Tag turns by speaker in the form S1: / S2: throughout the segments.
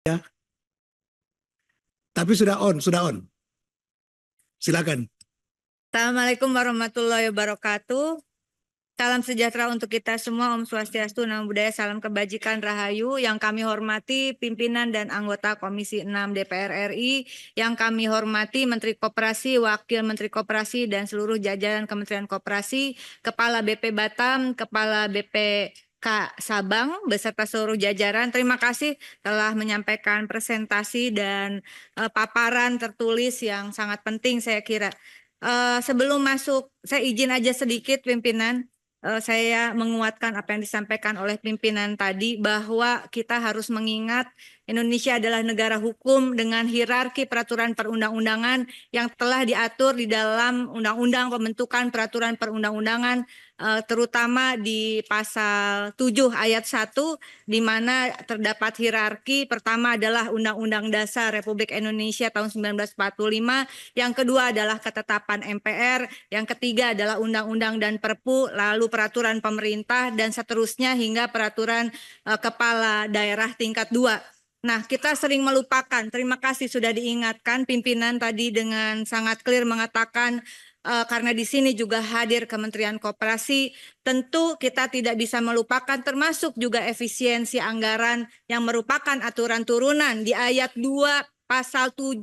S1: Ya, tapi sudah on, sudah on. Silakan.
S2: Assalamualaikum warahmatullahi wabarakatuh. Salam sejahtera untuk kita semua. Om Swastiastu, Namo Buddhaya, salam kebajikan Rahayu. Yang kami hormati pimpinan dan anggota Komisi 6 DPR RI, yang kami hormati Menteri Koperasi, Wakil Menteri Koperasi, dan seluruh jajaran Kementerian Koperasi, Kepala BP Batam, Kepala BPK Sabang, beserta seluruh jajaran. Terima kasih telah menyampaikan presentasi dan paparan tertulis yang sangat penting saya kira. Sebelum masuk, saya izin aja sedikit pimpinan. Saya menguatkan apa yang disampaikan oleh pimpinan tadi bahwa kita harus mengingat Indonesia adalah negara hukum dengan hierarki peraturan perundang-undangan yang telah diatur di dalam Undang-Undang Pembentukan Peraturan Perundang-undangan, terutama di pasal 7 ayat 1 di mana terdapat hierarki. Pertama adalah Undang-Undang Dasar Republik Indonesia tahun 1945, yang kedua adalah ketetapan MPR, yang ketiga adalah undang-undang dan perpu, lalu peraturan pemerintah, dan seterusnya hingga peraturan kepala daerah tingkat 2. Nah, kita sering melupakan. Terima kasih sudah diingatkan pimpinan tadi dengan sangat clear mengatakan karena di sini juga hadir Kementerian Koperasi, tentu kita tidak bisa melupakan termasuk juga efisiensi anggaran yang merupakan aturan turunan di ayat 2 pasal 7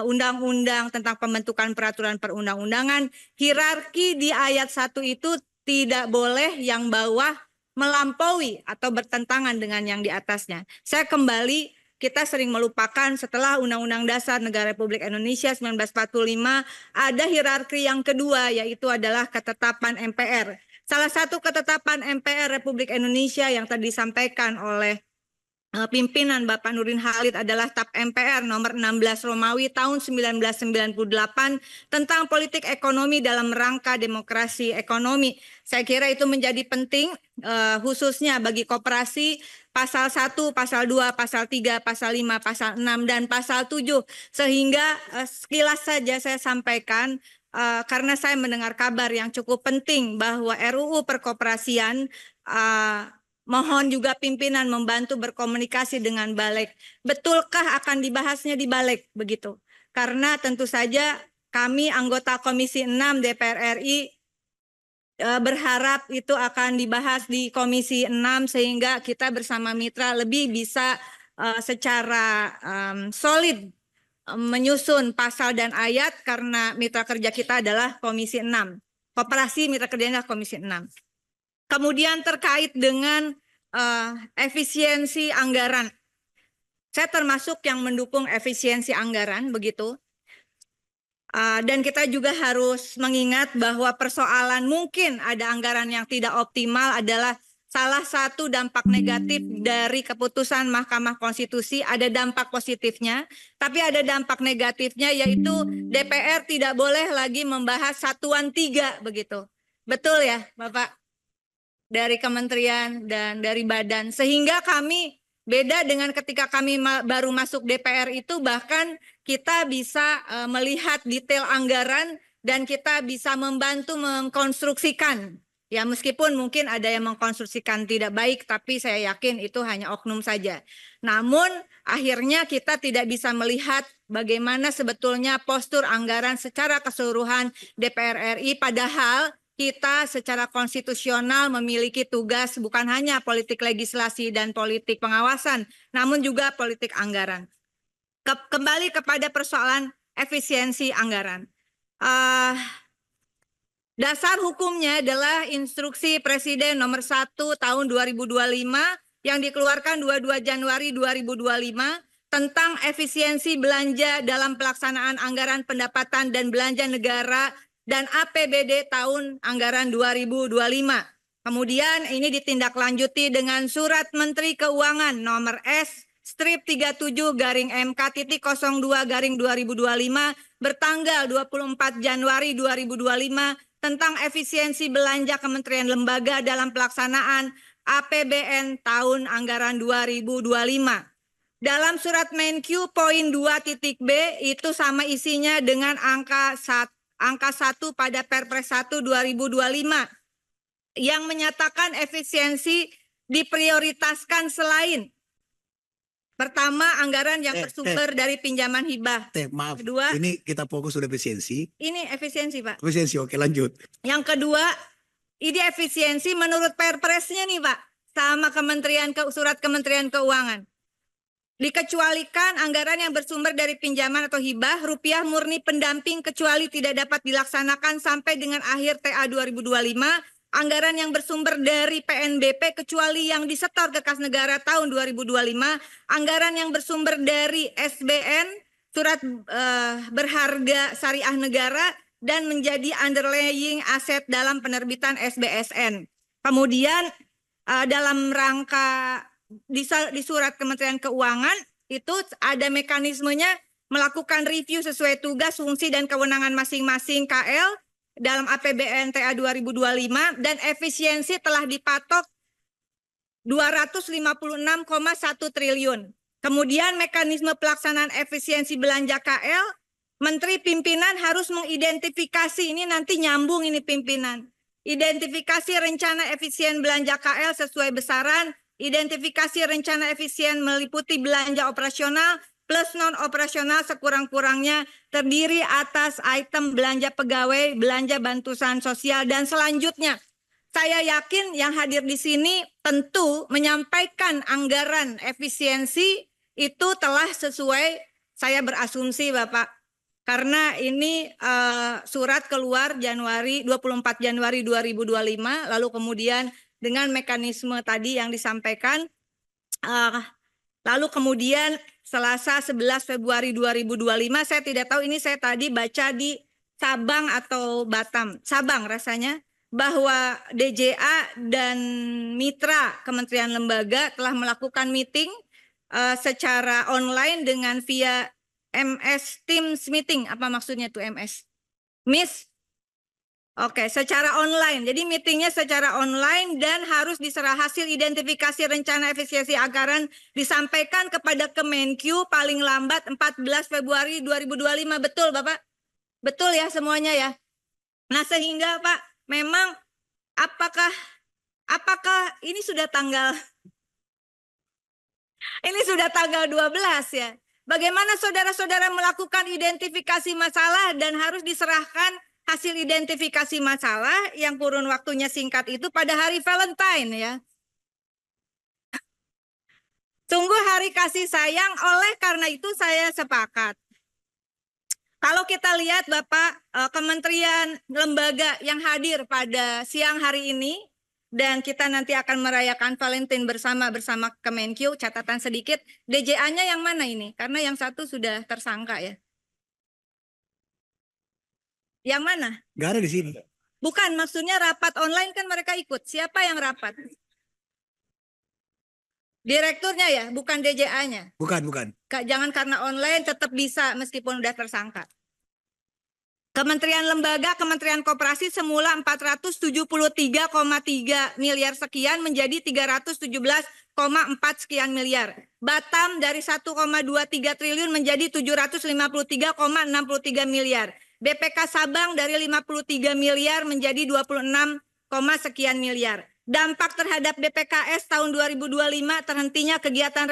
S2: Undang-Undang tentang pembentukan peraturan perundang-undangan. Hierarki di ayat 1 itu tidak boleh yang bawah melampaui atau bertentangan dengan yang di atasnya. Saya kembali, kita sering melupakan setelah Undang-Undang Dasar Negara Republik Indonesia 1945 ada hierarki yang kedua, yaitu adalah ketetapan MPR. Salah satu ketetapan MPR Republik Indonesia yang tadi disampaikan oleh pimpinan Bapak Nurdin Halid adalah TAP MPR nomor 16 Romawi tahun 1998 tentang politik ekonomi dalam rangka demokrasi ekonomi. Saya kira itu menjadi penting khususnya bagi koperasi. Pasal 1, pasal 2, pasal 3, pasal 5, pasal 6, dan pasal 7. Sehingga sekilas saja saya sampaikan karena saya mendengar kabar yang cukup penting bahwa RUU Perkoperasian mohon juga pimpinan membantu berkomunikasi dengan Balik. Betulkah akan dibahasnya di Balik begitu? Karena tentu saja kami anggota Komisi 6 DPR RI berharap itu akan dibahas di Komisi 6 sehingga kita bersama mitra lebih bisa secara solid menyusun pasal dan ayat karena mitra kerja kita adalah Komisi 6. Koperasi mitra kerjanya adalah Komisi 6. Kemudian terkait dengan efisiensi anggaran. Saya termasuk yang mendukung efisiensi anggaran, begitu. Dan kita juga harus mengingat bahwa persoalan mungkin ada anggaran yang tidak optimal adalah salah satu dampak negatif dari keputusan Mahkamah Konstitusi. Ada dampak positifnya, tapi ada dampak negatifnya, yaitu DPR tidak boleh lagi membahas satuan 3, begitu. Betul ya, Bapak? Dari kementerian dan dari badan, sehingga kami beda dengan ketika kami baru masuk DPR itu, bahkan kita bisa melihat detail anggaran dan kita bisa membantu mengkonstruksikan. Ya, meskipun mungkin ada yang mengkonstruksikan tidak baik, tapi saya yakin itu hanya oknum saja. Namun akhirnya kita tidak bisa melihat bagaimana sebetulnya postur anggaran secara keseluruhan DPR RI, padahal kita secara konstitusional memiliki tugas bukan hanya politik legislasi dan politik pengawasan, namun juga politik anggaran. Kembali kepada persoalan efisiensi anggaran. Dasar hukumnya adalah Instruksi Presiden nomor 1 tahun 2025 yang dikeluarkan 22 Januari 2025 tentang efisiensi belanja dalam pelaksanaan anggaran pendapatan dan belanja negara dan APBD tahun anggaran 2025. Kemudian ini ditindaklanjuti dengan Surat Menteri Keuangan nomor S-37-MK.02-2025 bertanggal 24 Januari 2025 tentang efisiensi belanja kementerian lembaga dalam pelaksanaan APBN tahun anggaran 2025. Dalam surat Menkyu poin 2.b itu sama isinya dengan angka 1 pada Perpres 1 2025 yang menyatakan efisiensi diprioritaskan selain Pertama, anggaran yang bersumber dari pinjaman hibah.
S1: Maaf,
S2: Kedua,
S1: ini kita fokus sudah efisiensi.
S2: ini efisiensi, Pak.
S1: Efisiensi, oke lanjut.
S2: Yang kedua, ini efisiensi menurut Perpresnya nih, Pak, sama surat Kementerian Keuangan. Dikecualikan anggaran yang bersumber dari pinjaman atau hibah, rupiah murni pendamping kecuali tidak dapat dilaksanakan sampai dengan akhir TA 2025, anggaran yang bersumber dari PNBP kecuali yang disetor ke kas negara tahun 2025, anggaran yang bersumber dari SBN, surat berharga syariah negara, dan menjadi underlying aset dalam penerbitan SBSN. Kemudian dalam rangka di surat Kementerian Keuangan itu ada mekanismenya melakukan review sesuai tugas, fungsi, dan kewenangan masing-masing KL dalam APBN TA 2025 dan efisiensi telah dipatok 256,1 triliun. Kemudian mekanisme pelaksanaan efisiensi belanja KL, Menteri Pimpinan harus mengidentifikasi, ini nanti nyambung ini pimpinan, identifikasi rencana efisien belanja KL sesuai besaran, identifikasi rencana efisien meliputi belanja operasional plus non-operasional sekurang-kurangnya terdiri atas item belanja pegawai, belanja bantuan sosial, dan selanjutnya. Saya yakin yang hadir di sini tentu menyampaikan anggaran efisiensi itu telah sesuai, saya berasumsi Bapak, karena ini surat keluar 24 Januari 2025, lalu kemudian dengan mekanisme tadi yang disampaikan, lalu kemudian Selasa 11 Februari 2025, saya tidak tahu ini saya tadi baca di Sabang atau Batam, Sabang rasanya, bahwa DJA dan mitra kementerian lembaga telah melakukan meeting secara online dengan via MS Teams meeting. Apa maksudnya tuh MS? Miss? Oke, secara online. Jadi meetingnya secara online dan harus diserah hasil identifikasi rencana efisiensi anggaran disampaikan kepada Kemenkyu paling lambat 14 Februari 2025. Betul Bapak? Betul ya semuanya ya? Nah sehingga Pak, memang apakah ini sudah tanggal 12 ya? Bagaimana saudara-saudara melakukan identifikasi masalah dan harus diserahkan hasil identifikasi masalah yang kurun waktunya singkat itu pada hari Valentine ya. Sungguh hari kasih sayang, oleh karena itu saya sepakat. Kalau kita lihat Bapak, kementerian lembaga yang hadir pada siang hari ini, dan kita nanti akan merayakan Valentine bersama Kemenkyu, catatan sedikit, DJA-nya yang mana ini? Karena yang satu sudah tersangka ya. Yang mana?
S1: Nggak ada di sini.
S2: Bukan, maksudnya rapat online kan mereka ikut. Siapa yang rapat? Direkturnya ya, bukan DJA-nya.
S1: Bukan.
S2: Jangan karena online tetap bisa meskipun udah tersangka. Kementerian Lembaga, Kementerian Koperasi semula 473,3 miliar sekian menjadi 317,4 sekian miliar. Batam dari 1,23 triliun menjadi 753,63 miliar. BPK Sabang dari 53 miliar menjadi 26, sekian miliar. Dampak terhadap BPKS tahun 2025 terhentinya kegiatan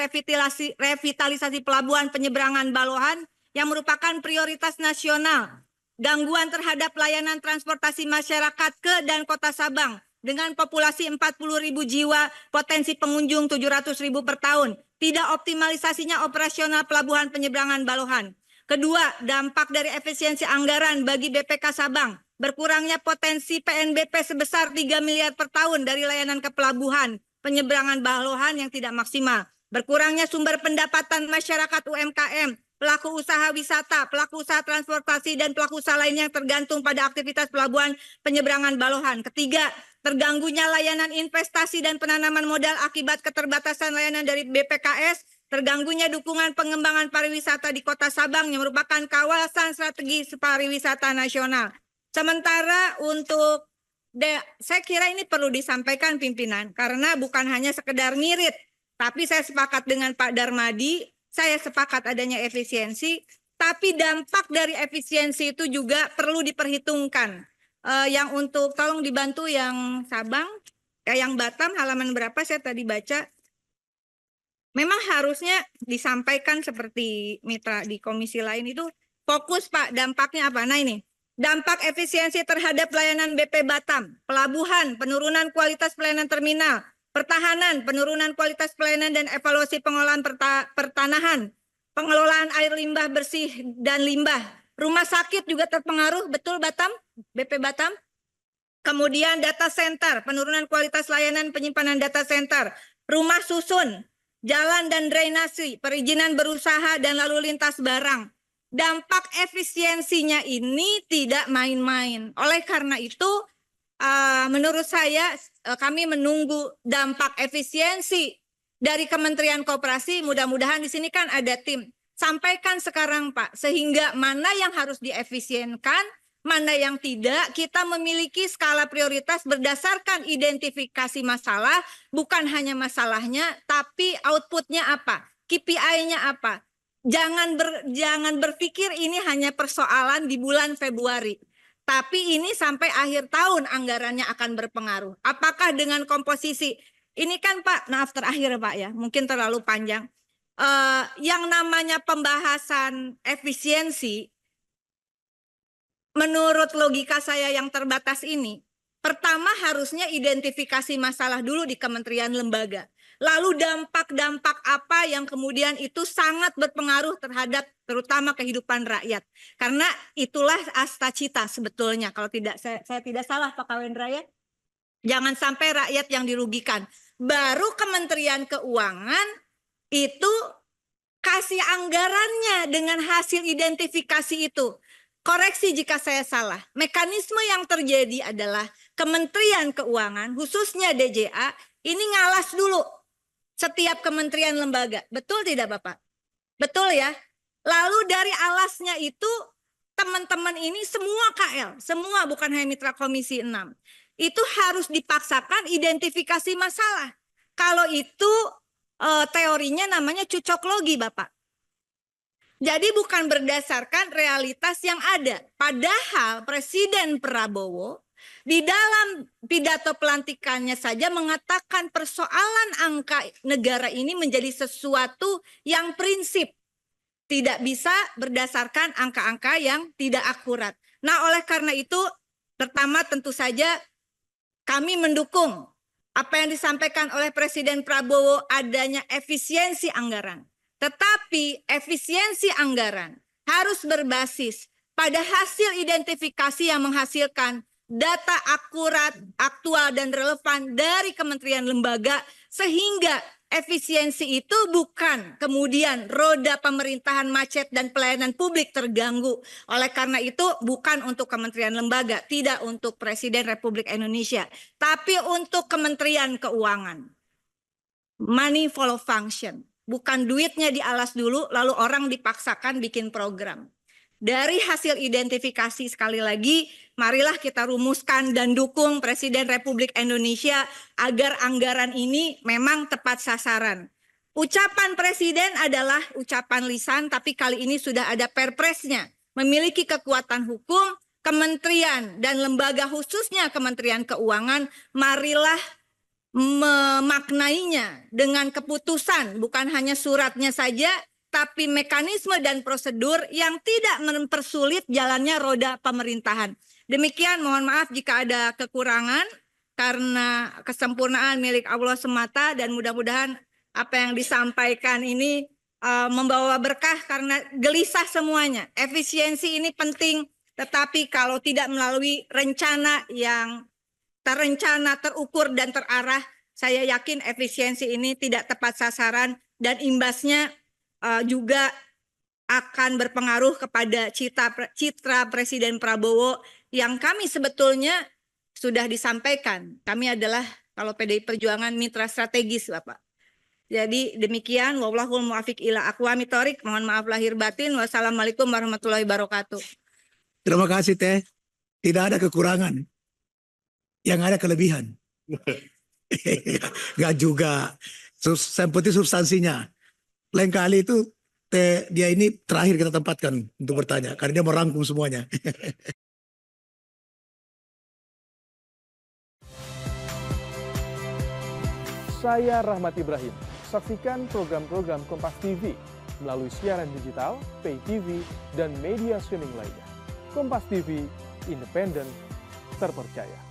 S2: revitalisasi pelabuhan penyeberangan Balohan yang merupakan prioritas nasional. Gangguan terhadap layanan transportasi masyarakat ke dan kota Sabang dengan populasi 40.000 jiwa, potensi pengunjung 700.000 per tahun. Tidak optimalisasinya operasional pelabuhan penyeberangan Balohan. Kedua, dampak dari efisiensi anggaran bagi BPK Sabang. Berkurangnya potensi PNBP sebesar 3 miliar per tahun dari layanan ke pelabuhan penyeberangan Balohan yang tidak maksimal. Berkurangnya sumber pendapatan masyarakat UMKM, pelaku usaha wisata, pelaku usaha transportasi, dan pelaku usaha lainnya yang tergantung pada aktivitas pelabuhan penyeberangan Balohan. Ketiga, terganggunya layanan investasi dan penanaman modal akibat keterbatasan layanan dari BPKS, terganggunya dukungan pengembangan pariwisata di Kota Sabang yang merupakan kawasan strategis pariwisata nasional. Sementara untuk, saya kira ini perlu disampaikan pimpinan, karena bukan hanya sekedar ngirit, tapi saya sepakat dengan Pak Darmadi, saya sepakat adanya efisiensi, tapi dampak dari efisiensi itu juga perlu diperhitungkan. Yang untuk, tolong dibantu yang Sabang, yang Batam halaman berapa saya tadi baca, memang harusnya disampaikan seperti mitra di komisi lain itu fokus Pak, dampaknya apa? Nah ini, dampak efisiensi terhadap pelayanan BP Batam, pelabuhan, penurunan kualitas pelayanan terminal, pertahanan, penurunan kualitas pelayanan dan evaluasi pengolahan pertanahan, pengelolaan air limbah bersih dan limbah. Rumah sakit juga terpengaruh, betul Batam, BP Batam. Kemudian data center, penurunan kualitas layanan penyimpanan data center, rumah susun, jalan dan drainasi, perizinan berusaha dan lalu lintas barang. Dampak efisiensinya ini tidak main-main. Oleh karena itu, menurut saya kami menunggu dampak efisiensi dari Kementerian Koperasi. Mudah-mudahan di sini kan ada tim. Sampaikan sekarang Pak, sehingga mana yang harus diefisienkan, mana yang tidak, kita memiliki skala prioritas berdasarkan identifikasi masalah, bukan hanya masalahnya, tapi outputnya apa, KPI-nya apa. Jangan berpikir ini hanya persoalan di bulan Februari. Tapi ini sampai akhir tahun anggarannya akan berpengaruh. Apakah dengan komposisi, ini kan Pak, maaf terakhir Pak ya, mungkin terlalu panjang. Yang namanya pembahasan efisiensi, menurut logika saya yang terbatas ini, pertama harusnya identifikasi masalah dulu di kementerian lembaga. Lalu dampak-dampak apa yang kemudian itu sangat berpengaruh terhadap terutama kehidupan rakyat. Karena itulah asta cita sebetulnya. Kalau tidak saya tidak salah Pak Kawendra ya. Jangan sampai rakyat yang dirugikan. Baru Kementerian Keuangan itu kasih anggarannya dengan hasil identifikasi itu. Koreksi jika saya salah. Mekanisme yang terjadi adalah Kementerian Keuangan, khususnya DJA, ini ngalas dulu setiap kementerian lembaga. Betul tidak Bapak? Betul ya? Lalu dari alasnya itu, teman-teman ini semua KL, semua bukan hanya mitra Komisi 6, itu harus dipaksakan identifikasi masalah. Kalau itu teorinya namanya cocok logi Bapak. Jadi bukan berdasarkan realitas yang ada. Padahal Presiden Prabowo di dalam pidato pelantikannya saja mengatakan persoalan angka negara ini menjadi sesuatu yang prinsip. Tidak bisa berdasarkan angka-angka yang tidak akurat. Nah, oleh karena itu, pertama tentu saja kami mendukung apa yang disampaikan oleh Presiden Prabowo adanya efisiensi anggaran. Tetapi efisiensi anggaran harus berbasis pada hasil identifikasi yang menghasilkan data akurat, aktual, dan relevan dari kementerian lembaga, sehingga efisiensi itu bukan kemudian roda pemerintahan macet dan pelayanan publik terganggu. Oleh karena itu bukan untuk kementerian lembaga, tidak untuk Presiden Republik Indonesia, tapi untuk Kementerian Keuangan. Money follow function. Bukan duitnya dialas dulu lalu orang dipaksakan bikin program. Dari hasil identifikasi sekali lagi, marilah kita rumuskan dan dukung Presiden Republik Indonesia agar anggaran ini memang tepat sasaran. Ucapan Presiden adalah ucapan lisan, tapi kali ini sudah ada perpresnya. Memiliki kekuatan hukum, kementerian dan lembaga khususnya Kementerian Keuangan, marilah memaknainya dengan keputusan, bukan hanya suratnya saja, tapi mekanisme dan prosedur yang tidak mempersulit jalannya roda pemerintahan. Demikian, mohon maaf jika ada kekurangan, karena kesempurnaan milik Allah semata, dan mudah-mudahan apa yang disampaikan ini membawa berkah karena gelisah semuanya. Efisiensi ini penting, tetapi kalau tidak melalui rencana yang terencana, terukur, dan terarah, saya yakin efisiensi ini tidak tepat sasaran dan imbasnya juga akan berpengaruh kepada citra Presiden Prabowo yang kami sebetulnya sudah disampaikan. Kami adalah kalau PDI Perjuangan mitra strategis Bapak. Jadi demikian, wallahul muwaffiq ila aqwamit thoriq. Mohon maaf lahir batin. Wassalamualaikum warahmatullahi wabarakatuh.
S1: Terima kasih Teh. Tidak ada kekurangan. Yang ada kelebihan. Enggak juga. Yang penting substansinya. Lain kali itu dia ini terakhir kita tempatkan untuk bertanya. Karena dia merangkum semuanya.
S3: Saya Rahmat Ibrahim. saksikan program-program Kompas TV melalui siaran digital, pay TV, dan media streaming lainnya. Kompas TV, independen, terpercaya.